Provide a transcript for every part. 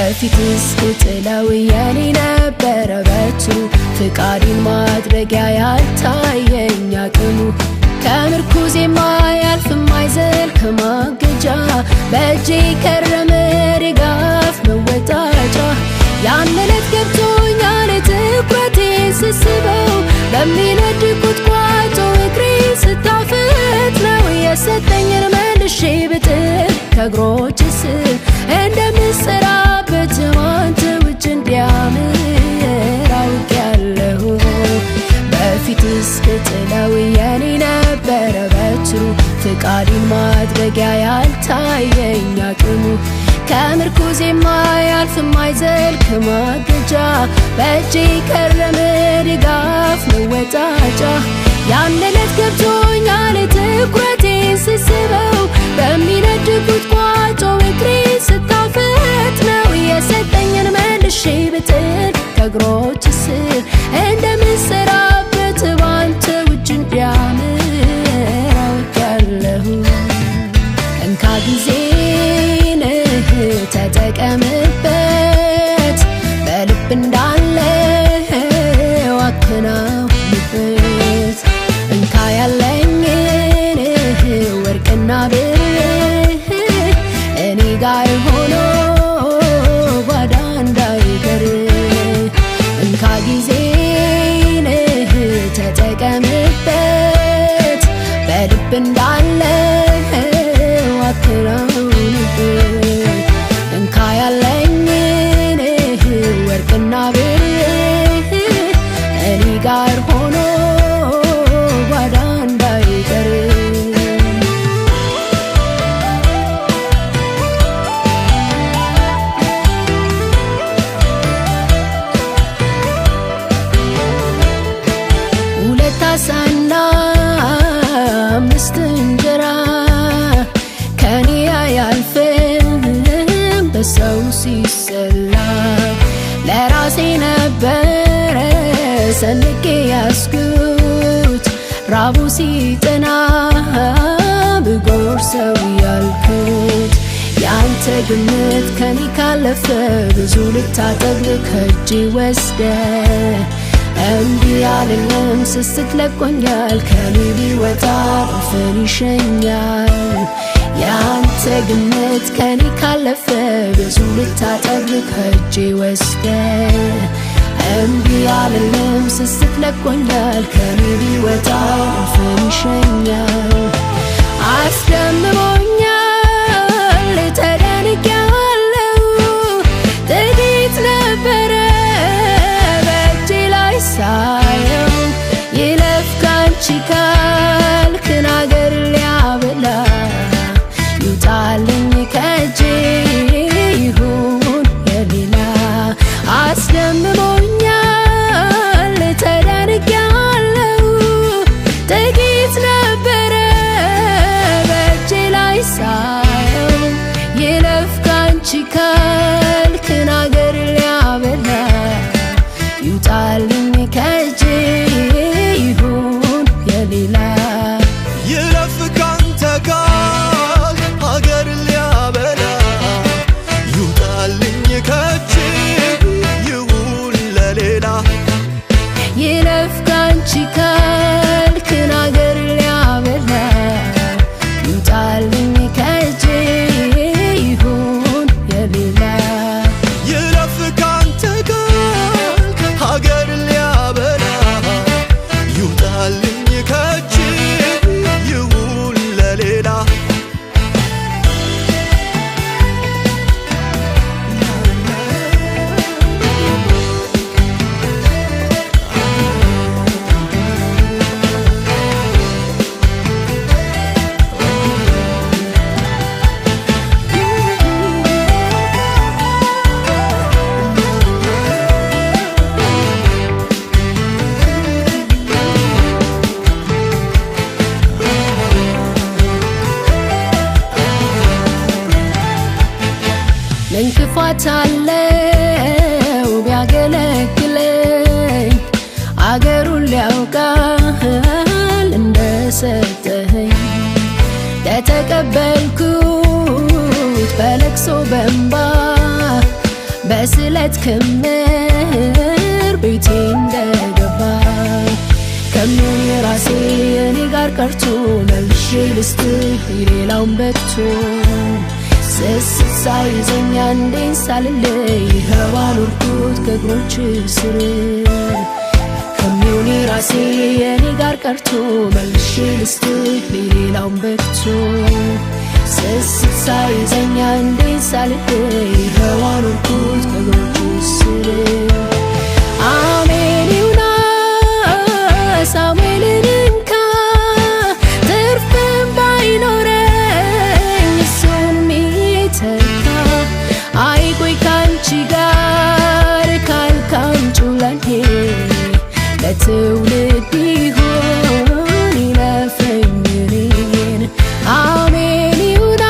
በፊት እስክጥለው የኔ ነበረ በትሩ ፍቃዴን ማድረጊያ ያልታየኝ አቅሙ ከምርኩዜማ ያልፍ ማይዘልቅ ማገጃ በእጄ ከረመ ድጋፍ መወጣጫ ያን ዕለት ገብቶኛል ትኩረቴን ስስበው በሚነድ ቁጥቋጦ እግሬን ስታፍት ነው የሰጠኝን መልሼ ብጥል ከእግሮች ስር እንደምሰራበት አንተ ውጭ እንዲያምር አውቄያለሁ። በፊት እስክጥለው የኔ ነበረ በትሩ ፍቃዴን ማድረጊያ ያልታየኝ አቅሙ ከምርኩዜማ ያልፍ ማይዘልቅ ማገጃ በእጄ ከረመ ድጋፍ መወጣጫ ያን ዕለት ገብቶኛል ትኩረቴን ስስበው በሚነድ ቁጥቋጦ እግሬን ስታፍት ነው የሰጠኝን መልሼ ብጥል ከእግሮች ስር እንደምሰራበት ባንተ ውጭ እንዲያምር አውቄያለሁ። እንካ ጊዜን ተጠቀምበት በልብ እንዳለ አከናውንበት እንካ ያለኝን ወርቅና ብር እኔ ጋር ሆኖ ጓዳ እንዳይቀር እንካ ጊዜን ተጠቀምበት በልብ እንዳለ አከናውንበት እንካ ያለኝን ወርቅና ብር እኔ ጋር ሆኖ ጓዳ እንዳይቀር ሁለት ዓሣና አምስት እንጀራ ከኔ አያልፍም በሰው ሲሰላ ለራሴ ነበረ ሰንቄ ያስኩት ራቡ ሲጠና ብጎርሰው ያልኩት ያንተ ግምት ከኔ ካለፈ ብዙ ልታጠግብ ከእጄ ወስደ እንዲህ አልልም ስስት ለቆኛል ከኔ ቢወጣ ፍን ይሸኛል ያንተ ግምት ከኔ ካለፈ ብዙ ልታጠግብ ከእጄ ወስደ እንዲህ አልልም ስስት ለቆኛል ከኔ ቢወጣ ፍን ይሸኛል አስደምሞኛል ተደንቄያለሁ ጥቂት ነበረ በእጄ ላይ ሳየው ይለፍ ካንቺ ካልክን አገር ሊያበላ ይውጣልኝ ከእጄ ይሁን የሌላ አስደምሞኛል ተደንቄያለሁ ጥቂት ነበረ በእጄ ላይ ሳየው ይለፍ ካንቺ ካልክን አገር ሊያበላ ይውጣልኝ ከእጄ ይሁን የሌላ ይለፍ ካንተ ጋር ሀገር ሊያበላ ይውጣልኝ ከእጄ ይሁን ለሌላ ይለፍ ካንቺ ካልክን አገር ሊያበላ ይውጣልኝ ከእጄ ይሁን የሌላ ይለፍ ካንተ ጋር ሀገር ሊያበላ ይውጣልኝ ከእጄ ይሁን ለሌላ እንቅፋት አለው ቢያገለግለኝ አገሩን ሊያውቃል እንደሰጠኸኝ ለተቀበልኩት በለቅሶ በእንባ በስለት ክምር ቤቴ እንደገባ ከምን የራሴ እኔ ጋር ቀርቶ መልሼ ልስጥህ የሌላውን በቅቶ ስስት ሳይዘኝ አንዴን ሳልለይ ይኸው አኖርኩት ከእግሮች ስር ከሚሆን የራሴ እኔ ጋር ቀርቶ መልሼ ልስጥህ የሌላውን በቅቶ ስስት ሳይዘኝ አንዴን ሳልለይ ይኸው አኖርኩት ከእግሮች ስር አሜን ይሁን ሳሙኤልን እንካ ትርፍም ባይኖረኝ እሱን ሚተካ አይቆይ ካንቺ ጋር ካልካምጪው ለኔ ለትውልድ ይሆን ይለፈኝ እኔን አሜን ይሁን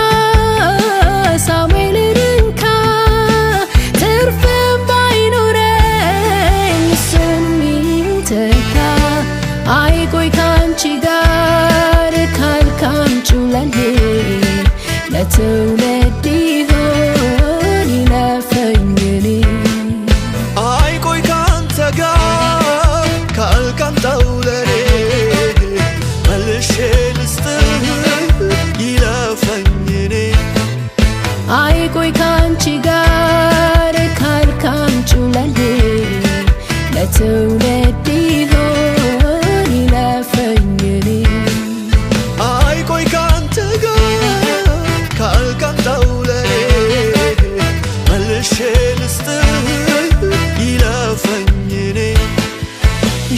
ሳሙኤልን እንካ ትርፍም ባይኖረኝ እሱን ሚተካ አይቆይ ካንቺ ጋር ካልካምጪው ለኔ ለትውልድ ይሆን ይለፈኝ እኔ አይቆይ ካንተ ጋር ካልካምጣው ለኔ መልሼ ልስጥህ ይለፈኝ እኔ አይቆይ ካንቺ ጋር ካልካምጪው ለኔ ለትውልድ ይሆን ይለፈኝ እኔ አይቆይ ካንተ ጋር ካልካምጣው ለኔ መልሼ ልስጥህ ይለፈኝ እኔ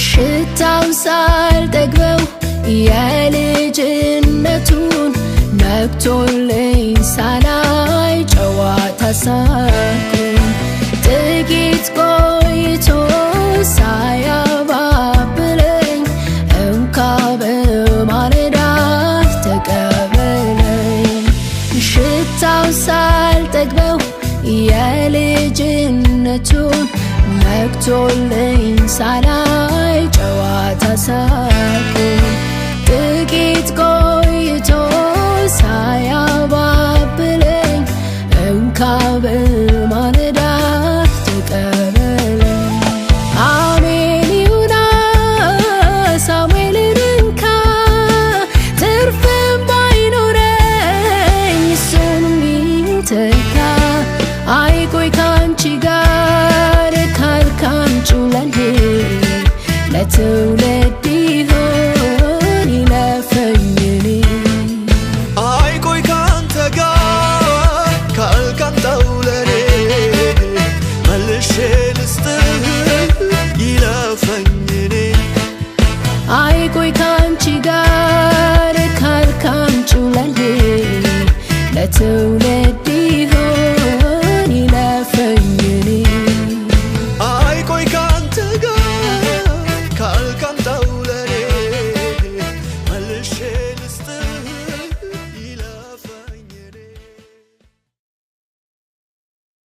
ሽታውን ሳልጠግበው የልጅነቱን ነክቶልኝ ሳላይ ጨዋታ ሳቁን ጥቂት ቆይቶ ሳያባብለኝ እንካ በማለዳ ተቀበለኝ ሽታውን ሳልጠግበው የልጅነቱን ነክቶልኝ ሳላይ ጨዋታ ሳቁን ጥቂት ቆይቶ ሳያባብለኝ እንካ በማለዳ ተቀበለኝ አሜን ይሁን ሳሙኤልን እንካ ትርፍም ባይኖረኝ እሱን ሚተካ አይቆይ ካንቺ ጋር ካልካምጪው ለኔ ለትውልድ